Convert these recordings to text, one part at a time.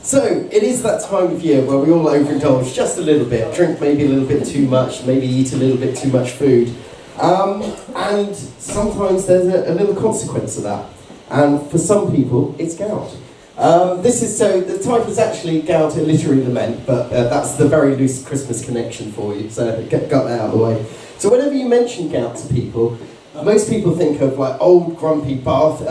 So, it is that time of year where we all overindulge just a little bit, drink maybe a little bit too much, maybe eat a little bit too much food. And sometimes there's a little consequence of that. And for some people, it's gout. The title is actually Gout, a Literary Lament, but that's the very loose Christmas connection for you, so got that out of the way. So whenever you mention gout to people, most people think of like old grumpy Bath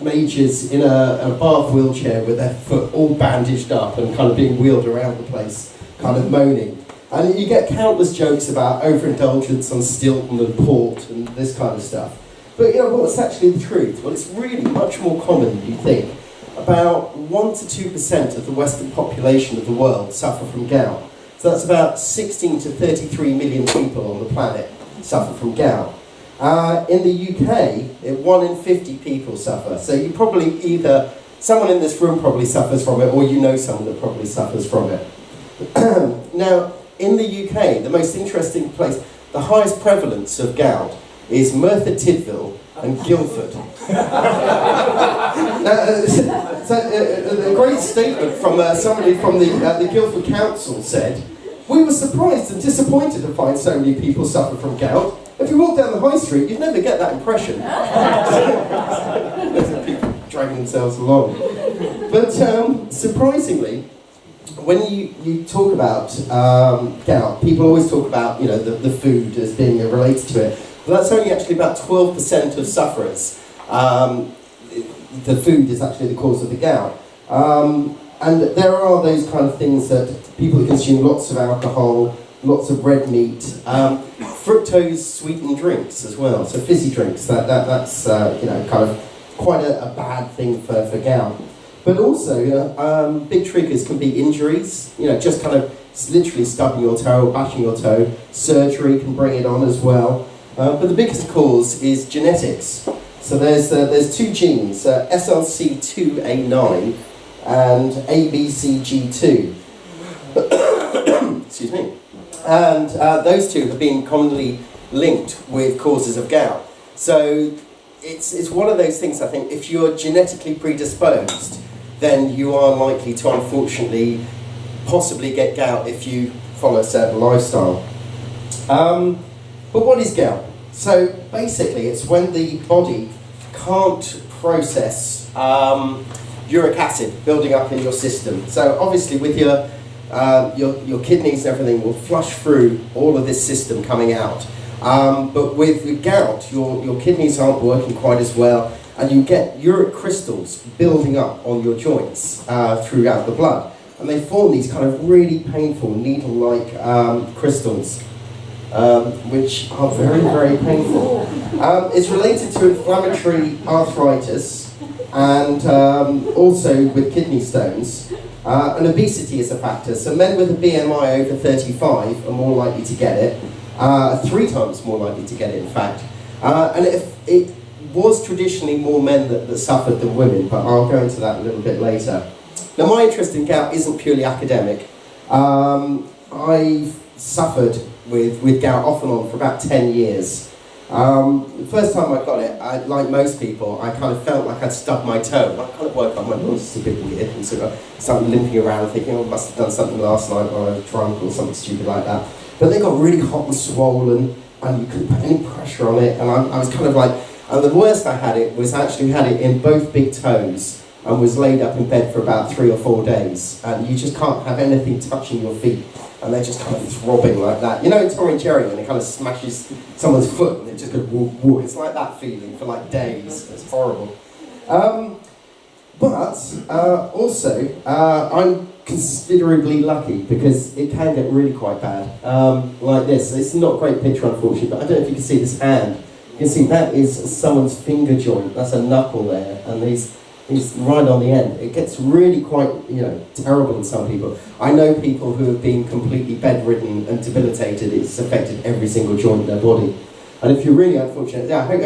mages in a Bath wheelchair with their foot all bandaged up and kind of being wheeled around the place, kind of moaning. And you get countless jokes about overindulgence on Stilton and port and this kind of stuff. But you know, what's actually the truth? Well, it's really much more common than you think. About 1 to 2% of the Western population of the world suffer from gout. So that's about 16 to 33 million people on the planet suffer from gout. In the UK, 1 in 50 people suffer. So you probably someone in this room probably suffers from it, or you know someone that probably suffers from it. Now, in the UK, the most interesting place, the highest prevalence of gout is Merthyr Tydfil and Guildford. A great statement from somebody from the Guildford Council said, "We were surprised and disappointed to find so many people suffer from gout. If you walk down the high street, you'd never get that impression." People dragging themselves along. But surprisingly, when you talk about gout, people always talk about the food as being related to it. But that's only actually about 12% of sufferers. The food is actually the cause of the gout. And there are those kind of things that people that consume lots of alcohol, lots of red meat, fructose sweetened drinks as well. So fizzy drinks, that's kind of quite a bad thing for gout. But also, big triggers can be injuries. Just kind of literally stubbing your toe or bashing your toe. Surgery can bring it on as well. But the biggest cause is genetics. So there's 2 genes, SLC2A9 and ABCG2. Excuse me. And those 2 have been commonly linked with causes of gout. So it's one of those things, I think, if you're genetically predisposed, then you are likely to, unfortunately, possibly get gout if you follow a certain lifestyle. But what is gout? So basically, it's when the body can't process uric acid building up in your system. So obviously, with your kidneys and everything will flush through all of this system coming out. But with gout, your kidneys aren't working quite as well, and you get uric crystals building up on your joints throughout the blood. And they form these kind of really painful needle-like crystals. Which are very, very painful. It's related to inflammatory arthritis and also with kidney stones. And obesity is a factor. So men with a BMI over 35 are more likely to get it, 3 times more likely to get it, in fact. And it was traditionally more men that suffered than women, but I'll go into that a little bit later. Now, my interest in gout isn't purely academic. I've suffered with gout off and on for about 10 years. The first time I got it, like most people, I kind of felt like I'd stubbed my toe. I kind of woke up and went, "Oh, this is a bit weird," and sort of started limping around thinking, "Oh, I must have done something last night while I was drunk," or something stupid like that. But they got really hot and swollen, and you couldn't put any pressure on it, and I was kind of like, and the worst I had it was actually had it in both big toes, and was laid up in bed for about 3 or 4 days, and you just can't have anything touching your feet. And they're just kind of throbbing like that. In Tom and Jerry, when it kind of smashes someone's foot and it just goes woo, woo. It's like that feeling for like days. It's horrible. But also, I'm considerably lucky because it can get really quite bad. Like this. It's not a great picture, unfortunately, but I don't know if you can see this hand. You can see that is someone's finger joint. That's a knuckle there, and he's right on the end. It gets really quite, terrible in some people. I know people who have been completely bedridden and debilitated. It's affected every single joint in their body. And if you're really unfortunate, I hope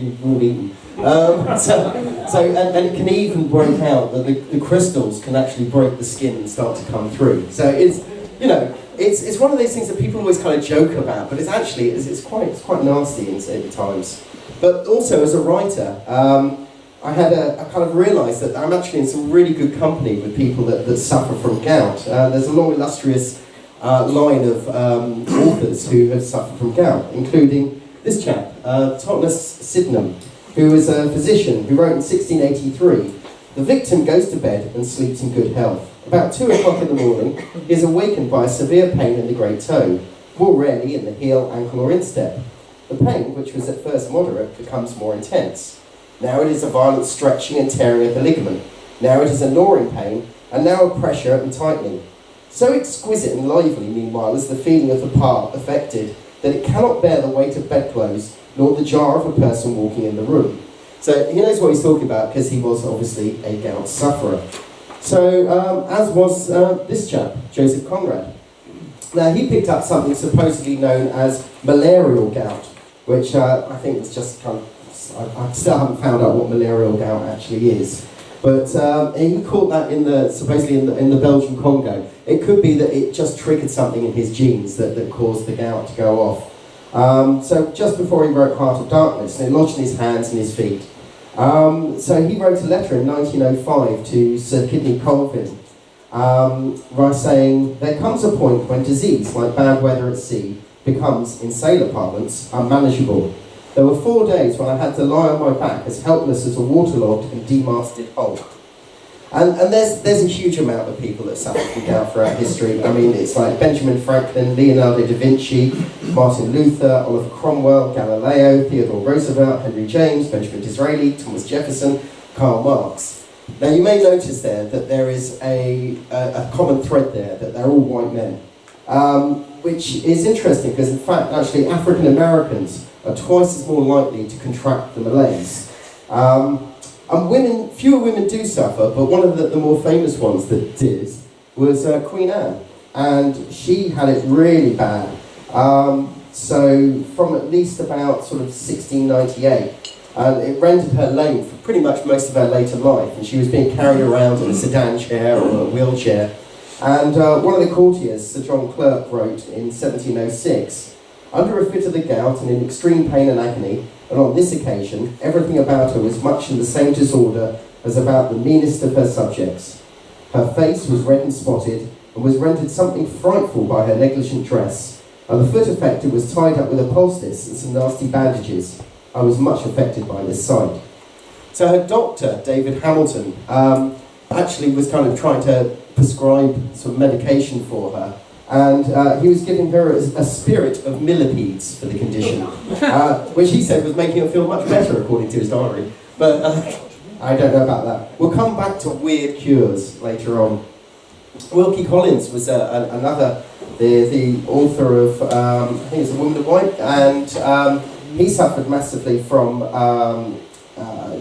you've all eaten. And it can even break out that the crystals can actually break the skin and start to come through. So it's one of those things that people always kind of joke about, but it's quite nasty at times. But also as a writer, I had a kind of realised that I'm actually in some really good company with people that suffer from gout. There's a long, illustrious line of authors who have suffered from gout, including this chap, Thomas Sydenham, who was a physician who wrote in 1683, "The victim goes to bed and sleeps in good health. About 2 o'clock in the morning, he is awakened by a severe pain in the great toe, more rarely in the heel, ankle or instep. The pain, which was at first moderate, becomes more intense. Now it is a violent stretching and tearing of the ligament. Now it is a gnawing pain, and now a pressure and tightening. So exquisite and lively, meanwhile, is the feeling of the part affected, that it cannot bear the weight of bedclothes, nor the jar of a person walking in the room." So he knows what he's talking about, because he was obviously a gout sufferer. So, as was this chap, Joseph Conrad. Now, he picked up something supposedly known as malarial gout, which I think was just kind of, I still haven't found out what malarial gout actually is. But he caught that supposedly in the Belgian Congo. It could be that it just triggered something in his genes that caused the gout to go off. So just before he wrote Heart of Darkness, it lodged in his hands and his feet. So he wrote a letter in 1905 to Sir Kidney Colvin, saying, "There comes a point when disease, like bad weather at sea, becomes, in sailor parlance, unmanageable. There were 4 days when I had to lie on my back as helpless as a waterlogged and demasted hulk." And there's a huge amount of people that suffer from gout throughout history. I mean, it's like Benjamin Franklin, Leonardo da Vinci, Martin Luther, Oliver Cromwell, Galileo, Theodore Roosevelt, Henry James, Benjamin Disraeli, Thomas Jefferson, Karl Marx. Now you may notice there that there is a common thread there, that they're all white men. Which is interesting because in fact actually African Americans are twice as more likely to contract the malaise. And fewer women do suffer, but one of the more famous ones that did was Queen Anne, and she had it really bad. So from at least about sort of 1698, and it rendered her lame for pretty much most of her later life, and she was being carried around in a sedan chair or a wheelchair. And one of the courtiers, Sir John Clerk, wrote in 1706, "Under a fit of the gout and in extreme pain and agony, and on this occasion, everything about her was much in the same disorder as about the meanest of her subjects. Her face was red and spotted, and was rendered something frightful by her negligent dress, and the foot affected was tied up with a poultice and some nasty bandages. I was much affected by this sight." So her doctor, David Hamilton, actually was kind of trying to prescribe some medication for her, and he was giving her a spirit of millipedes for the condition, which he said was making her feel much better, according to his diary. But I don't know about that. We'll come back to weird cures later on. Wilkie Collins was another, the author of, I think it's A Woman of White, and he suffered massively from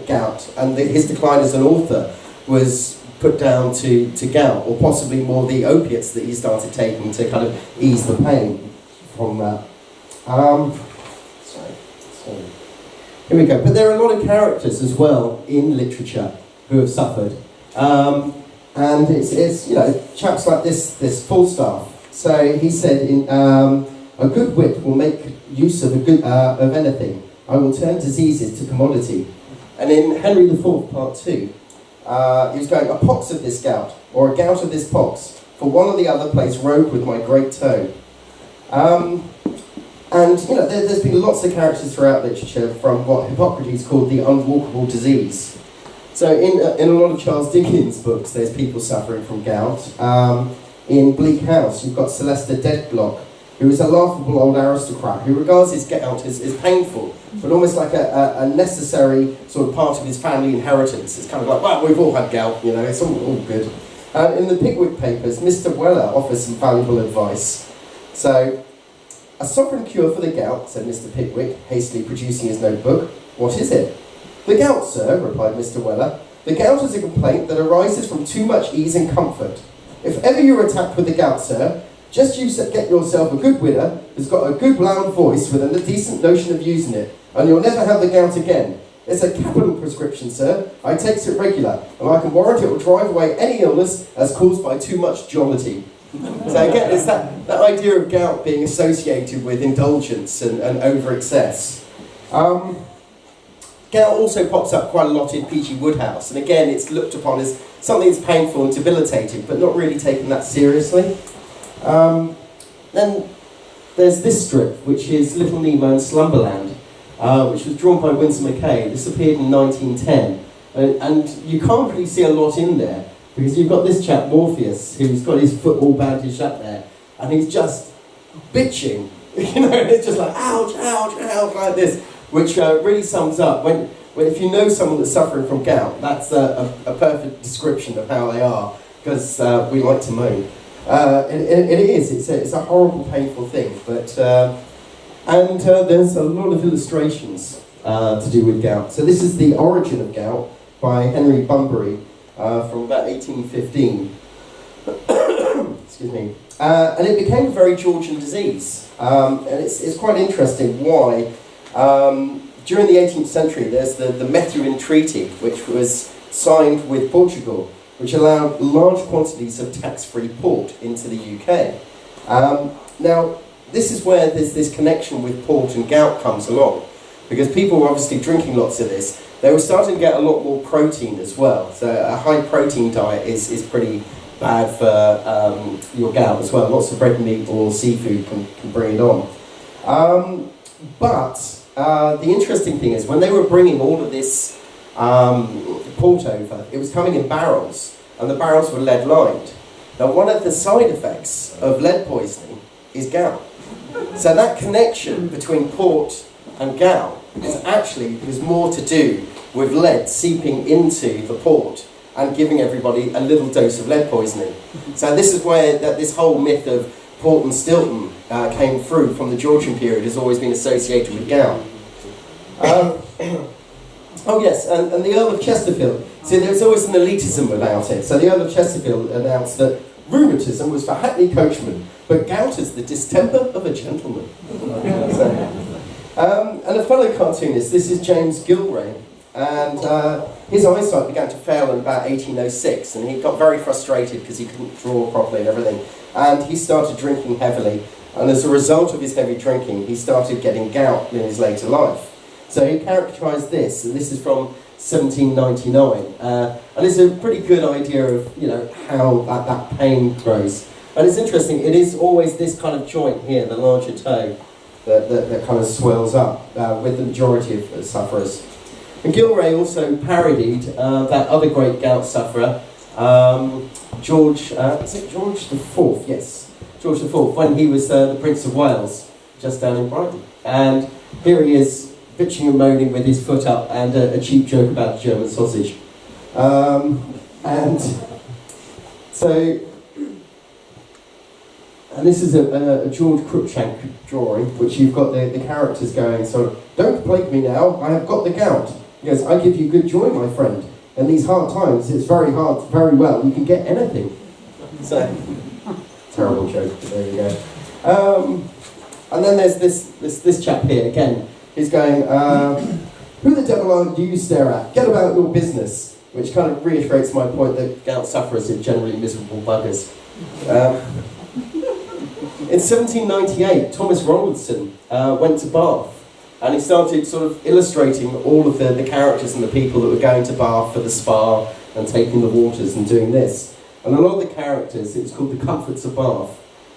gout, and his decline as an author was put down to gout, or possibly more the opiates that he started taking to kind of ease the pain from that. Here we go. But there are a lot of characters as well in literature who have suffered, and it's chaps like this Falstaff. So he said, "A good wit will make use of of anything. I will turn diseases to commodity." And in Henry IV, Part 2. He was going, "A pox of this gout, or a gout of this pox, for one or the other plays rogue with my great toe." And there's been lots of characters throughout literature from what Hippocrates called the unwalkable disease. So in a lot of Charles Dickens' books, there's people suffering from gout. In Bleak House, you've got Sylvester Deadblock, who is a laughable old aristocrat who regards his gout as painful, but almost like a necessary sort of part of his family inheritance. It's kind of like, well, we've all had gout, it's all good. In the Pickwick Papers, Mr. Weller offers some valuable advice. So, "A sovereign cure for the gout," said Mr. Pickwick, hastily producing his notebook. "What is it?" "The gout, sir," replied Mr. Weller. "The gout is a complaint that arises from too much ease and comfort. If ever you're attacked with the gout, sir, just you get yourself a good widder who's got a good loud voice with a decent notion of using it, and you'll never have the gout again. It's a capital prescription, sir. I takes it regular, and I can warrant it will drive away any illness as caused by too much jollity." So again, it's that idea of gout being associated with indulgence and over excess. Gout also pops up quite a lot in Peachy Woodhouse, and again it's looked upon as something that's painful and debilitating, but not really taken that seriously. Then there's this strip, which is Little Nemo and Slumberland, which was drawn by Winsor McCay. This appeared in 1910, and you can't really see a lot in there, because you've got this chap, Morpheus, who's got his foot all bandaged up there, and he's just bitching, you know, and it's just like, ouch, ouch, ouch, like this, which really sums up, when if you know someone that's suffering from gout, that's a perfect description of how they are, because we like to moan. It is, it's a horrible, painful thing, but, and there's a lot of illustrations to do with gout. So this is The Origin of Gout by Henry Bunbury from about 1815. Excuse me. And it became a very Georgian disease. And it's quite interesting why. During the 18th century, there's the Methuen Treaty, which was signed with Portugal, which allowed large quantities of tax-free port into the UK. Now, this is where this connection with port and gout comes along, because people were obviously drinking lots of this. They were starting to get a lot more protein as well, so a high protein diet is pretty bad for your gout as well. Lots of red meat or seafood can bring it on. But the interesting thing is, when they were bringing all of this port over, it was coming in barrels, and the barrels were lead lined. Now, one of the side effects of lead poisoning is gout. So that connection between port and gout was more to do with lead seeping into the port and giving everybody a little dose of lead poisoning. So this is where this whole myth of Port and Stilton came through from the Georgian period, has always been associated with gout. Oh yes, and the Earl of Chesterfield. See, there's always an elitism about it. So the Earl of Chesterfield announced that rheumatism was for hackney coachmen, but gout is the distemper of a gentleman. And a fellow cartoonist, this is James Gilray, and his eyesight began to fail in about 1806, and he got very frustrated because he couldn't draw properly and everything, and he started drinking heavily, and as a result of his heavy drinking, he started getting gout in his later life. So he characterised this, and this is from 1799, and it's a pretty good idea of, you know, how that pain grows. And it's interesting, it is always this kind of joint here, the larger toe, that kind of swells up with the majority of sufferers. And Gilray also parodied that other great gout sufferer, George, is it George IV? Yes, George IV, when he was the Prince of Wales, just down in Brighton. And here he is, bitching and moaning with his foot up, and a cheap joke about German sausage. And so, and this is a George Cruikshank drawing, which you've got the characters going, so, "Don't plague me now, I have got the gout." He goes, "I give you good joy, my friend. In these hard times, it's very hard, very well, you can get anything." So, terrible joke, but there you go. And then there's this chap here, again, he's going, "Who the devil are you stare at? Get about your business," which kind of reiterates my point that gout sufferers are generally miserable buggers. In 1798, Thomas Ronaldson went to Bath, and he started sort of illustrating all of the characters and the people that were going to Bath for the spa and taking the waters and doing this. And a lot of the characters, it was called the Comforts of Bath.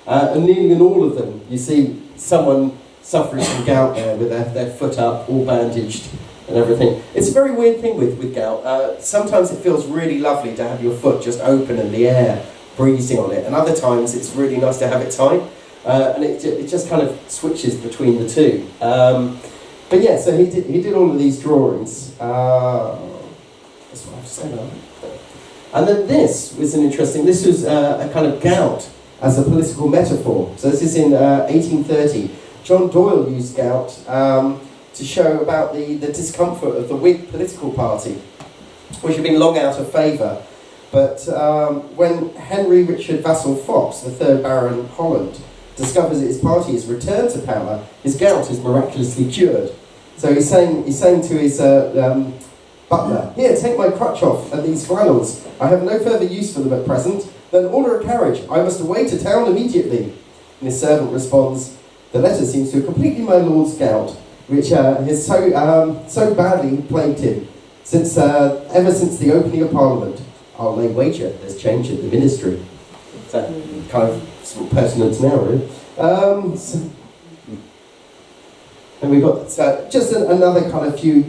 And nearly in all of them, you see someone suffering from gout there with their foot up, all bandaged and everything. It's a very weird thing with gout. Sometimes it feels really lovely to have your foot just open and the air breezing on it, and other times it's really nice to have it tight. And it just kind of switches between the two. But yeah, so he did all of these drawings. That's what I have to say about it. And then this was this was a kind of gout as a political metaphor. So this is in 1830. John Doyle used gout to show about the discomfort of the Whig political party, which had been long out of favour. But when Henry Richard Vassall Fox, the 3rd Baron Holland, discovers that his party has returned to power, his gout is miraculously cured. So he's saying to his butler, "Here, take my crutch off and these flannels. I have no further use for them at present. Then order a carriage. I must away to town immediately." And his servant responds, "The letter seems to have completely my lord's gout. which has so badly plagued him ever since the opening of Parliament. I'll lay wager there's change at the ministry. Is that kind of sort of pertinent now, really? And we've got just another kind of few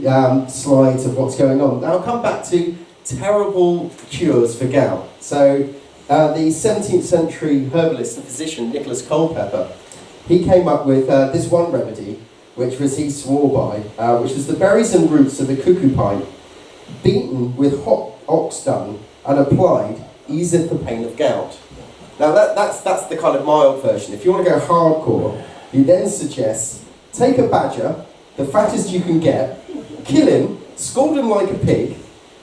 slides of what's going on. Now I'll come back to terrible cures for gout. So the 17th century herbalist and physician Nicholas Culpeper, he came up with this one remedy, which was he swore by, which was the berries and roots of the cuckoo pine, beaten with hot ox dung and applied, easeth the pain of gout. Now that's the kind of mild version. If you want to go hardcore, he then suggests take a badger, the fattest you can get, kill him, scald him like a pig,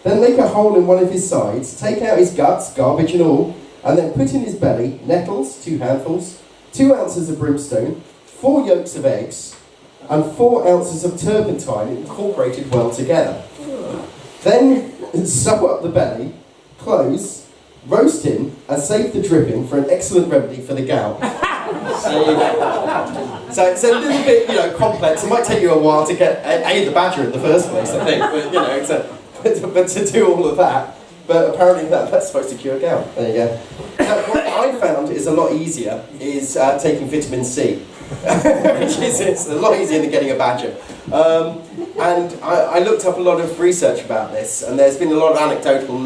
then make a hole in one of his sides, take out his guts, garbage and all, and then put in his belly nettles, 2 handfuls, 2 ounces of brimstone, 4 yolks of eggs, and 4 ounces of turpentine incorporated well together. Then sew up the belly, close, roast him, and save the dripping for an excellent remedy for the gout. So it's a little bit, complex. It might take you a while to get the badger in the first place, I think. But but to do all of that, but apparently that's supposed to cure gout. There you go. Now, what I found is a lot easier is taking vitamin C, which is it's a lot easier than getting a badger. And I looked up a lot of research about this, and there's been a lot of anecdotal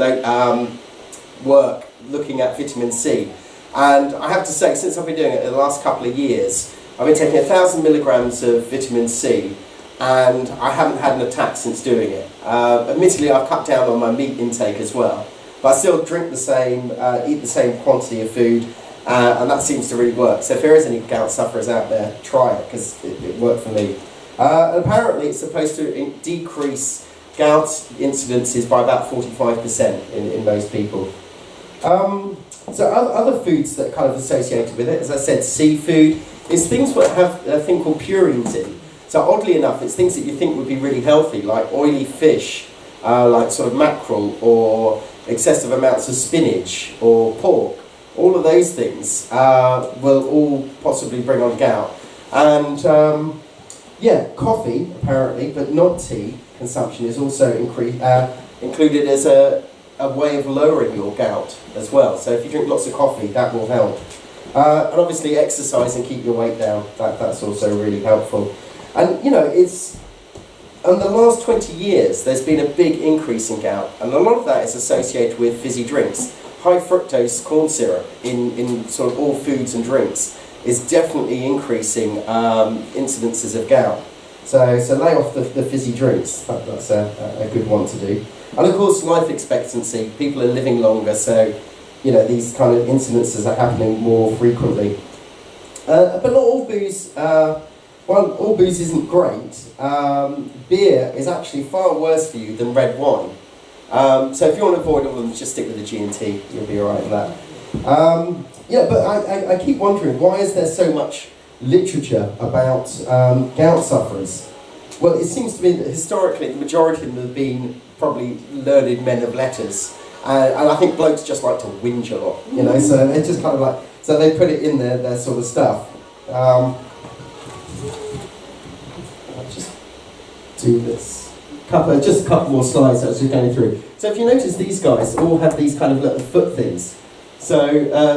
work looking at vitamin C. And I have to say, since I've been doing it in the last couple of years, I've been taking 1,000 milligrams of vitamin C, and I haven't had an attack since doing it. Admittedly, I've cut down on my meat intake as well, but I still drink the same, eat the same quantity of food, and that seems to really work. So if there is any gout sufferers out there, try it, because it worked for me. Apparently, it's supposed to decrease gout incidences by about 45% in most people. So other foods that are kind of associated with it, as I said, seafood, is things that have a thing called purines in. So oddly enough, it's things that you think would be really healthy, like oily fish, like sort of mackerel, or excessive amounts of spinach, or pork. All of those things will all possibly bring on gout. And coffee, apparently, but not tea, consumption is also included as a way of lowering your gout as well. So if you drink lots of coffee, that will help. And obviously exercise and keep your weight down, that's also really helpful. And it's, in the last 20 years, there's been a big increase in gout, and a lot of that is associated with fizzy drinks. High fructose corn syrup in sort of all foods and drinks is definitely increasing incidences of gout. So lay off the fizzy drinks, that's a good one to do. And of course, life expectancy, people are living longer, so these kind of incidences are happening more frequently. But not all booze, all booze isn't great. Beer is actually far worse for you than red wine. So if you want to avoid all of them, just stick with the G&T, you'll be alright with that. But I keep wondering, why is there so much literature about gout sufferers? Well, it seems to me that historically the majority of them have been probably learned men of letters, and I think blokes just like to whinge a lot, so they just kind of like, so they put it in their sort of stuff. I'll just do this. Just a couple more slides I was just going through. So if you notice, these guys all have these kind of little foot things. So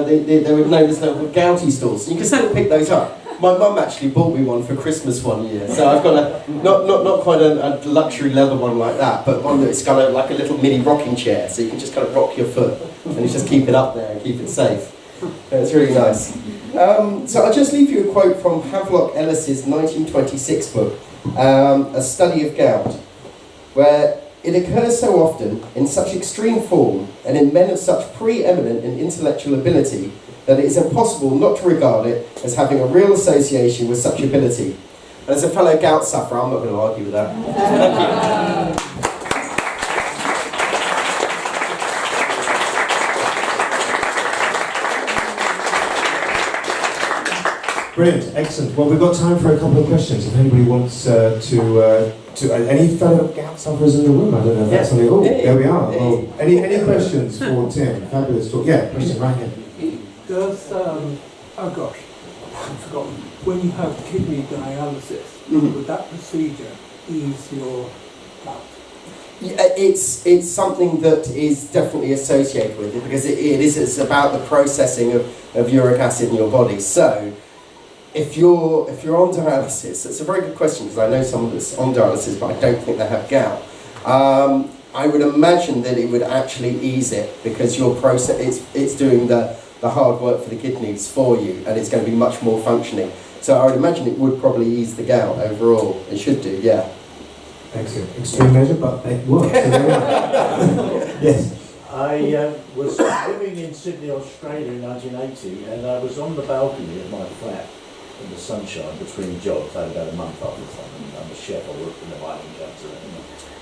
they were known as little gouty stools. You can still pick those up. My mum actually bought me one for Christmas one year, so I've got not quite a luxury leather one like that, but one that's kind of like a little mini rocking chair, so you can just kind of rock your foot and you just keep it up there and keep it safe. It's really nice. So I'll just leave you a quote from Havelock Ellis's 1926 book, A Study of Gout, where it occurs so often, in such extreme form, and in men of such preeminent and intellectual ability, that it is impossible not to regard it as having a real association with such ability. And as a fellow gout sufferer, I'm not going to argue with that. Thank you. Brilliant, excellent. Well, we've got time for a couple of questions. If anybody wants any fellow gout sufferers in the room, I don't know if that's something. Oh, there we are. Well, any questions for Tim? Fabulous talk. Yeah, question right here. Does, I've forgotten. When you have kidney dialysis, would that procedure ease your gout? Yeah, it's something that is definitely associated with it because it's about the processing of uric acid in your body. So if you're on dialysis, it's a very good question because I know someone that's on dialysis, but I don't think they have gout. I would imagine that it would actually ease it because your process it's doing the hard work for the kidneys for you, and it's going to be much more functioning. So I would imagine it would probably ease the gout overall. It should do, yeah. Excellent. Extreme measure, but it works. Yes. I was living in Sydney, Australia in 1980, and I was on the balcony of my flat in the sunshine between jobs. I had about a month off or something. I'm a chef, I work in the mining council.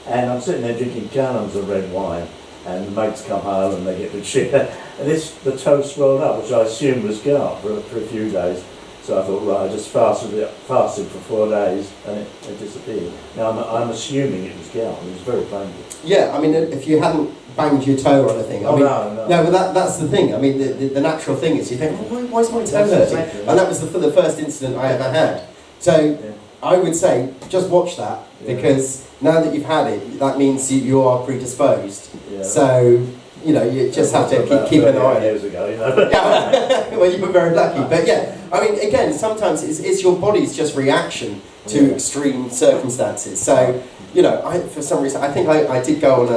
And I'm sitting there drinking gallons of red wine, and the mates come home and they get the shit. And the toe swelled up, which I assumed was gout for a few days. So I thought, right, I just fasted for 4 days, and it disappeared. Now I'm assuming it was gout. It was very painful. Yeah, I mean, if you hadn't banged your toe or anything, I mean, no. No, but that's the thing. I mean, the natural thing is you think, well, why is my toe hurting? Exactly. And that was the first incident I ever had. So Yeah. I would say just watch that because now that you've had it, that means you are predisposed. Yeah. So you know, you just have to keep an eye on it. Years ago, you know. Yeah, well, you were very lucky. But yeah, I mean, again, sometimes it's your body's just reaction to extreme circumstances. So, you know, for some reason, I think I did go on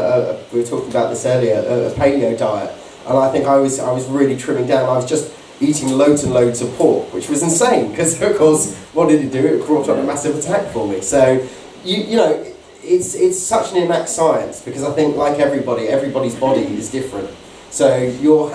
we were talking about this earlier, a paleo diet. And I think I was really trimming down. I was just eating loads and loads of pork, which was insane because, of course, what did it do? It brought on a massive attack for me. So, you know, it's such an innate science because I think, like everybody's body is different. So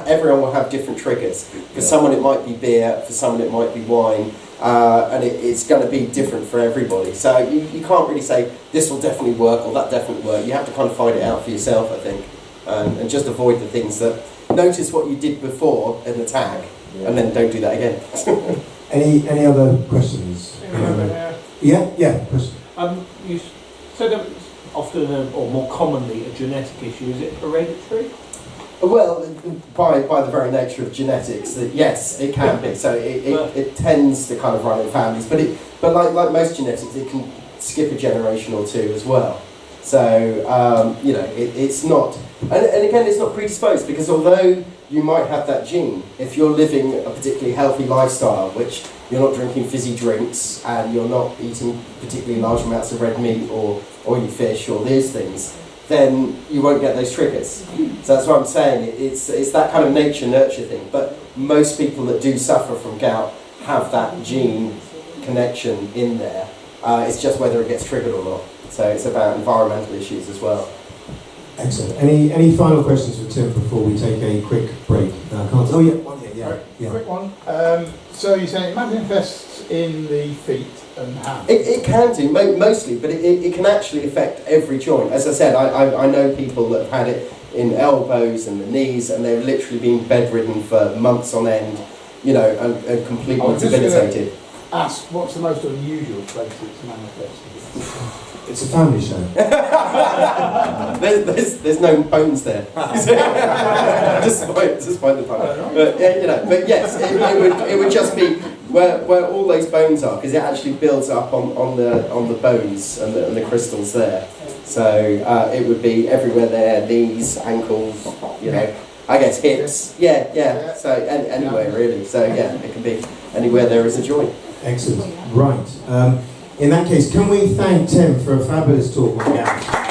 everyone will have different triggers. For someone it might be beer, for someone it might be wine, and it's going to be different for everybody. So you can't really say this will definitely work or that definitely work. You have to kind of find it out for yourself, I think, and just avoid the things that. Notice what you did before in the tag, and then don't do that again. Any other questions? Yeah. Question. You said that it's often or more commonly a genetic issue. Is it hereditary? Well, by the very nature of genetics, that yes, it can be. So it tends to kind of run in families, but like most genetics, it can skip a generation or two as well. So you know, it's not, and again, it's not predisposed because although you might have that gene, if you're living a particularly healthy lifestyle, which you're not drinking fizzy drinks and you're not eating particularly large amounts of red meat or oily fish or these things, then you won't get those triggers. So that's what I'm saying. It's that kind of nature-nurture thing. But most people that do suffer from gout have that gene connection in there. It's just whether it gets triggered or not. So it's about environmental issues as well. Excellent. Any final questions for Tim before we take a quick break? Oh yeah, one here. Yeah. Quick one. So you're saying it manifests in the feet and hands? It can do, mostly, but it can actually affect every joint. As I said, I know people that have had it in elbows and the knees, and they've literally been bedridden for months on end, you know, and completely debilitated. Ask, what's the most unusual place it's manifested? It's a family show. there's no bones there. despite the fact. But yeah, you know, but yes, it would just be where all those bones are, because it actually builds up on the bones and the crystals there. So it would be everywhere there, knees, ankles, you know, I guess hips. Yeah. So anywhere really. So yeah, it can be anywhere there is a joint. Excellent. Right. In that case, can we thank Tim for a fabulous talk on gout?